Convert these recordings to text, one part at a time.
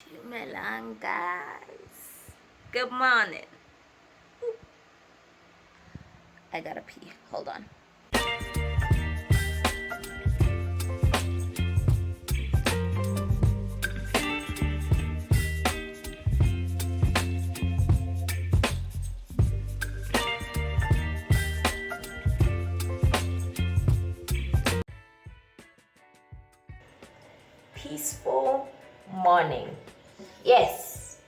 Dumelang, guys. Good morning. I gotta pee. Hold on. Peaceful morning. Yes,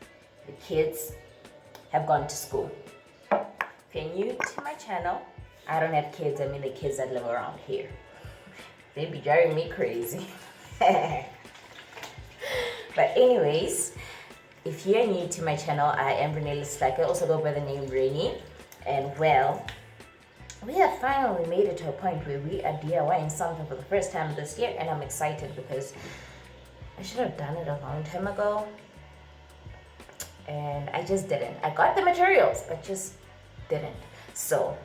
the kids have gone to school. If you're new to my channel, I don't have kids. I mean the kids that live around here. They'd be driving me crazy. But anyways, if you're new to my channel, I am Reneilwe Sehlake. I also go by the name Rainy. And well, we have finally made it to a point where we are DIYing something for the first time this year, and I'm excited because I should have done it a long time ago, and I just didn't. I got the materials, but just didn't. So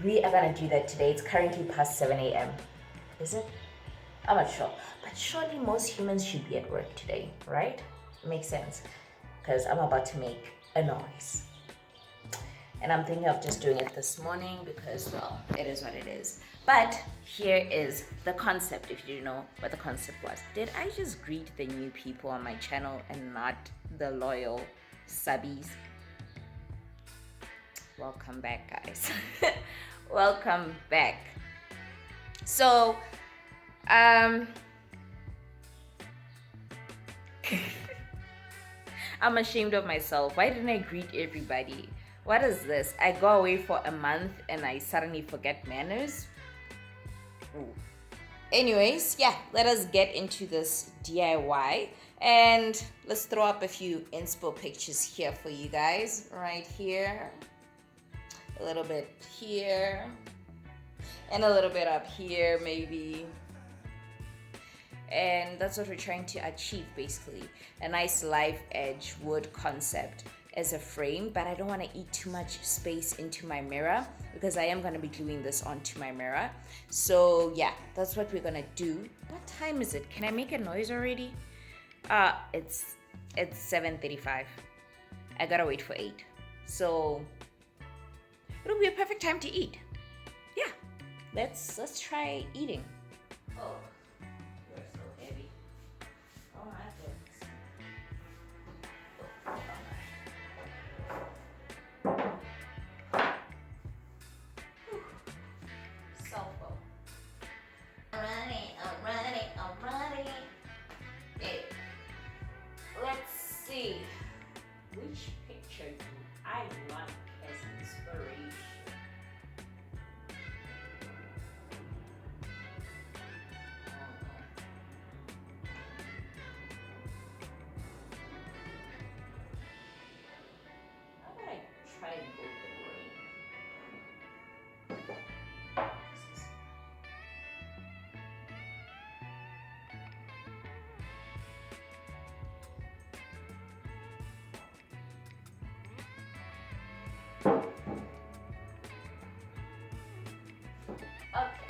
we are gonna do that today. It's currently past 7 a.m. Is it? I'm not sure, but surely most humans should be at work today, right? Makes sense, because I'm about to make a noise. And I'm thinking of just doing it this morning because, well, it is what it is. But here is the concept, if you didn't know what the concept was. Did I just greet the new people on my channel and not the loyal subbies? Welcome back, guys. Welcome back. So, I'm ashamed of myself. Why didn't I greet everybody? What is this? I go away for a month and I suddenly forget manners? Ooh. Anyways, yeah, let us get into this DIY and let's throw up a few inspo pictures here for you guys. Right here, a little bit here, and a little bit up here maybe. And that's what we're trying to achieve, basically. A nice live edge wood concept as a frame, but I don't want to eat too much space into my mirror because I am going to be gluing this onto my mirror. So yeah, that's what we're going to do. What time is it? Can I make a noise already? It's 7:35. I gotta wait for 8. So it'll be a perfect time to eat. Yeah, let's try eating. Oh, you're so heavy. Oh my goodness. Alrighty. Okay, let's see. Which picture do I want as inspiration? How about I try and go the brain? Okay.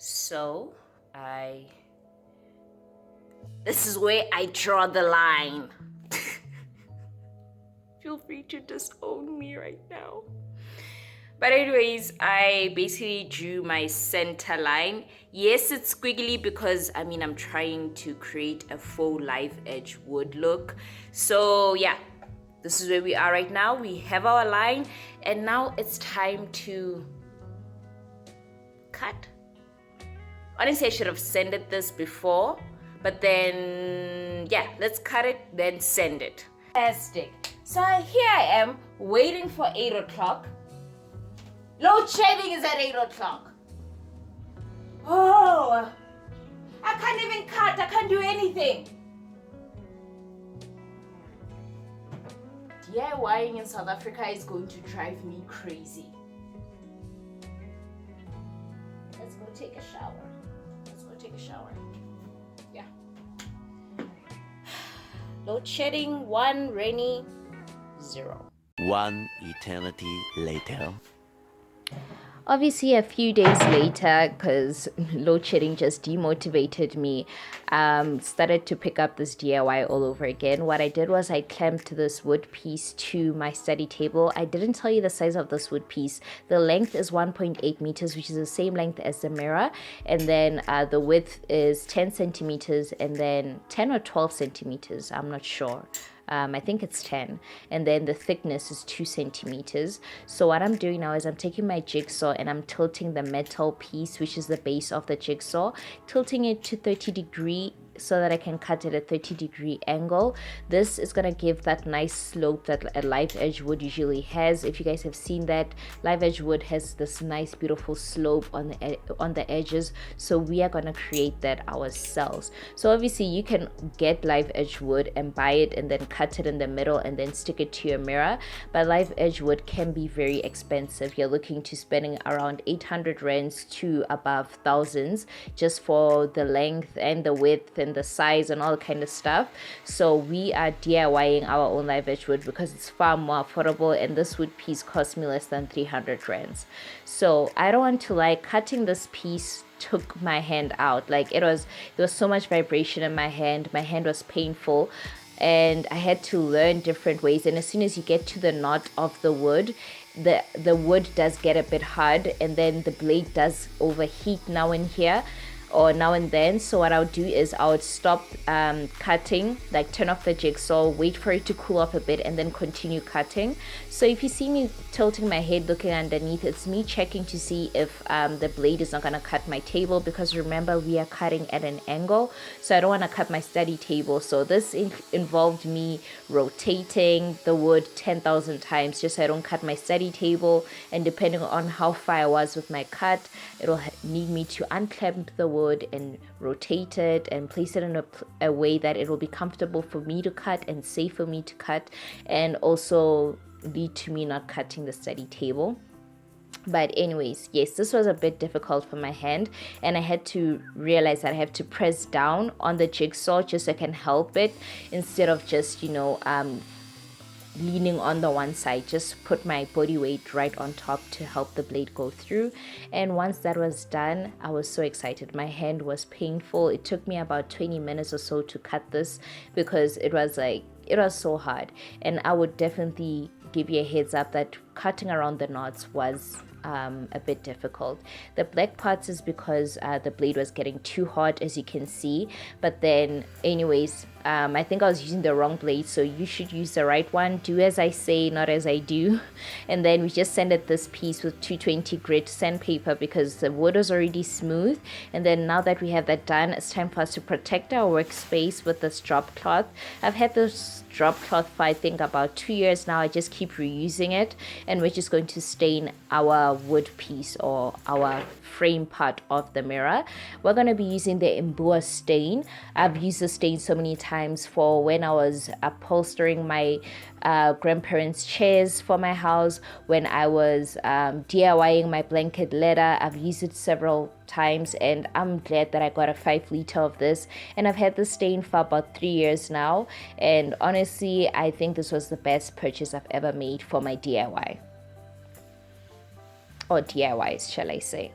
So this is where I draw the line. Feel free to disown me right now. But anyways, I basically drew my center line. Yes, it's squiggly because I'm trying to create a faux live edge wood look. So yeah, this is where we are right now. We have our line and now it's time to cut. Honestly, I should have sanded this before, but then, yeah, let's cut it, then sand it. Fantastic. So here I am, waiting for 8 o'clock. Load shedding is at 8 o'clock. Oh, I can't even cut, I can't do anything. DIYing in South Africa is going to drive me crazy. Let's go take a shower. Yeah. Load shedding 1, rainy 0. One eternity later. Obviously, a few days later, because load shedding just demotivated me, started to pick up this DIY all over again. What I did was I clamped this wood piece to my study table. I didn't tell you the size of this wood piece. The length is 1.8 meters, which is the same length as the mirror. And then the width is 10 centimeters and then 10 or 12 centimeters. I'm not sure. I think it's 10, and then the thickness is 2 centimeters. So what I'm doing now is I'm taking my jigsaw and I'm tilting the metal piece, which is the base of the jigsaw, tilting it to 30-degree so that I can cut it at 30-degree angle. This is gonna give that nice slope that a live edge wood usually has. If you guys have seen that, live edge wood has this nice beautiful slope on the edges, so we are gonna create that ourselves. So obviously you can get live edge wood and buy it and then cut it in the middle and then stick it to your mirror, but live edge wood can be very expensive. You're looking to spending around 800 rands to above thousands just for the length and the width and the size and all kind of stuff. So we are DIYing our own live edge wood because it's far more affordable, and this wood piece cost me less than 300 rands. So I don't want to lie, cutting this piece took my hand out. Like there was so much vibration in my hand was painful, and I had to learn different ways. And as soon as you get to the knot of the wood, the wood does get a bit hard, and then the blade does overheat now and then. So what I'll do is I would stop cutting, like turn off the jigsaw, wait for it to cool off a bit, and then continue cutting. So if you see me tilting my head looking underneath, it's me checking to see if the blade is not going to cut my table, because remember we are cutting at an angle, so I don't want to cut my study table. So this involved me rotating the wood 10,000 times just so I don't cut my study table, and depending on how far I was with my cut, it'll need me to unclamp the wood and rotate it and place it in a way that it will be comfortable for me to cut and safe for me to cut, and also lead to me not cutting the study table. But anyways, yes, this was a bit difficult for my hand, and I had to realize that I have to press down on the jigsaw just so I can help it, instead of just leaning on the one side. Just put my body weight right on top to help the blade go through. And once that was done, I was so excited. My hand was painful. It took me about 20 minutes or so to cut this because it was so hard. And I would definitely give you a heads up that cutting around the knots was a bit difficult. The black parts is because the blade was getting too hot, as you can see. But then anyways, I think I was using the wrong blade, so you should use the right one. Do as I say, not as I do. And then we just sanded this piece with 220 grit sandpaper because the wood was already smooth. And then now that we have that done, it's time for us to protect our workspace with this drop cloth. I've had this drop cloth for I think about 2 years now. I just keep reusing it, and we're just going to stain our wood piece or our frame part of the mirror. We're going to be using the Mbua stain. I've used the stain so many times for when I was upholstering my grandparents' chairs for my house, when I was DIYing my blanket leather. I've used it several times, and I'm glad that I got a 5 liter of this, and I've had the stain for about 3 years now. And honestly, I think this was the best purchase I've ever made for my DIY, or DIYs, shall I say.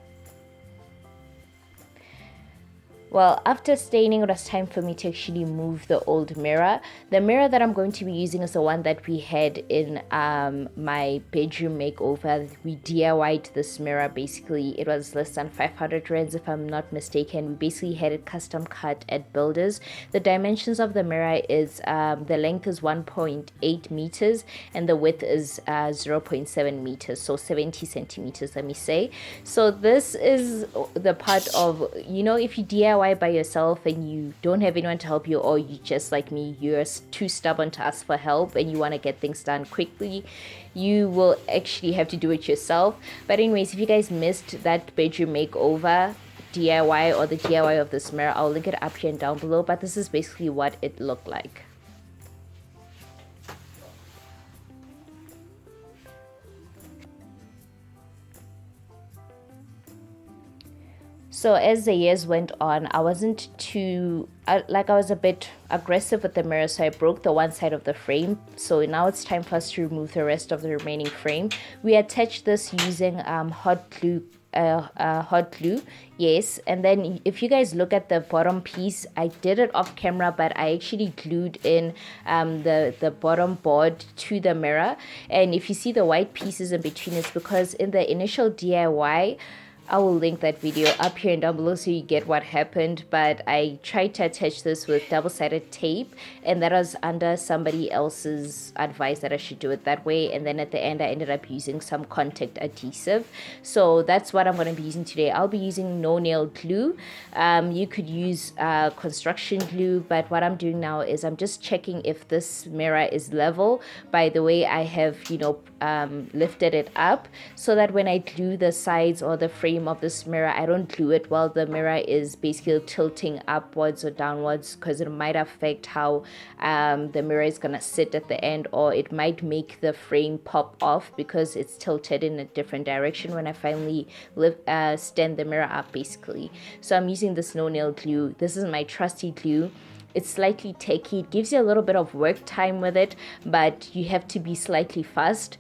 Well, after staining, it was time for me to actually move the old mirror. The mirror that I'm going to be using is the one that we had in my bedroom makeover. We DIY'd this mirror basically. It was less than 500 rands if I'm not mistaken. We basically had it custom cut at builders. The dimensions of the mirror is the length is 1.8 meters and the width is 0.7 meters, so 70 centimeters, let me say. So this is the part of, you know, if you DIY by yourself and you don't have anyone to help you, or you just like me, you're too stubborn to ask for help and you want to get things done quickly, you will actually have to do it yourself. But anyways, if you guys missed that bedroom makeover DIY or the DIY of this mirror, I'll link it up here and down below. But this is basically what it looked like. So as the years went on, I wasn't too, I was a bit aggressive with the mirror, so I broke the one side of the frame. So now it's time for us to remove the rest of the remaining frame. We attached this using hot glue, yes. And then if you guys look at the bottom piece, I did it off camera, but I actually glued in the bottom board to the mirror. And if you see the white pieces in between, it's because in the initial DIY, I will link that video up here and down below so you get what happened. But I tried to attach this with double-sided tape, and that was under somebody else's advice that I should do it that way. And then at the end, I ended up using some contact adhesive. So that's what I'm going to be using today. I'll be using no-nail glue. You could use construction glue, but what I'm doing now is I'm just checking if this mirror is level by the way I have, you know, lifted it up, so that when I glue the sides or the frame of this mirror, I don't glue it while the mirror is basically tilting upwards or downwards, because it might affect how the mirror is gonna sit at the end, or it might make the frame pop off because it's tilted in a different direction when I finally stand the mirror up basically. So I'm using this no-nail glue. This is my trusty glue. It's slightly techy. It gives you a little bit of work time with it, but you have to be slightly fast.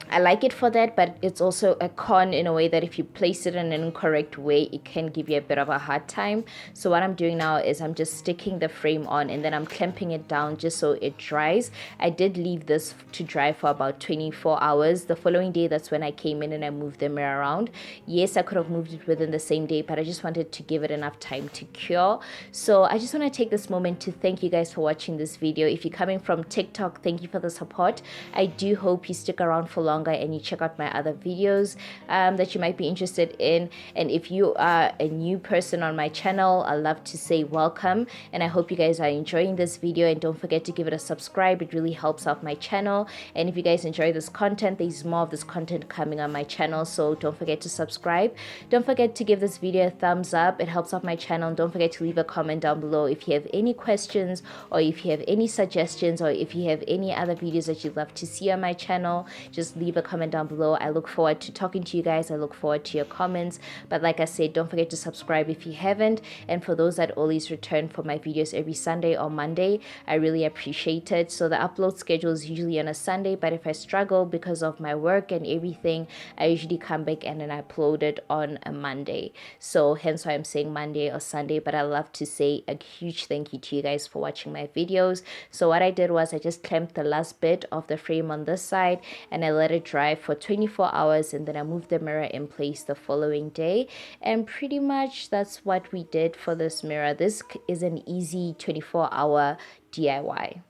I like it for that, but it's also a con in a way that if you place it in an incorrect way, it can give you a bit of a hard time. So what I'm doing now is I'm just sticking the frame on, and then I'm clamping it down just so it dries. I did leave this to dry for about 24 hours. The following day, that's when I came in and I moved the mirror around. Yes, I could have moved it within the same day, but I just wanted to give it enough time to cure. So I just want to take this moment to thank you guys for watching this video. If you're coming from TikTok, thank you for the support. I do hope you stick around for longer and you check out my other videos that you might be interested in. And if you are a new person on my channel, I'd love to say welcome, and I hope you guys are enjoying this video. And don't forget to give it a subscribe. It really helps out my channel. And if you guys enjoy this content, there's more of this content coming on my channel, so don't forget to subscribe. Don't forget to give this video a thumbs up. It helps out my channel. And don't forget to leave a comment down below if you have any questions, or if you have any suggestions, or if you have any other videos that you'd love to see on my channel. Just leave a comment down below. I look forward to talking to you guys. I look forward to your comments. But like I said, don't forget to subscribe if you haven't. And for those that always return for my videos every Sunday or Monday, I really appreciate it. So the upload schedule is usually on a Sunday, but if I struggle because of my work and everything, I usually come back and then I upload it on a Monday. So hence why I'm saying Monday or Sunday. But I love to say a huge thank you to you guys for watching my videos. So what I did was I just clamped the last bit of the frame on this side, and I let it dry for 24 hours, and then I moved the mirror in place the following day. And pretty much that's what we did for this mirror. This is an easy 24-hour DIY.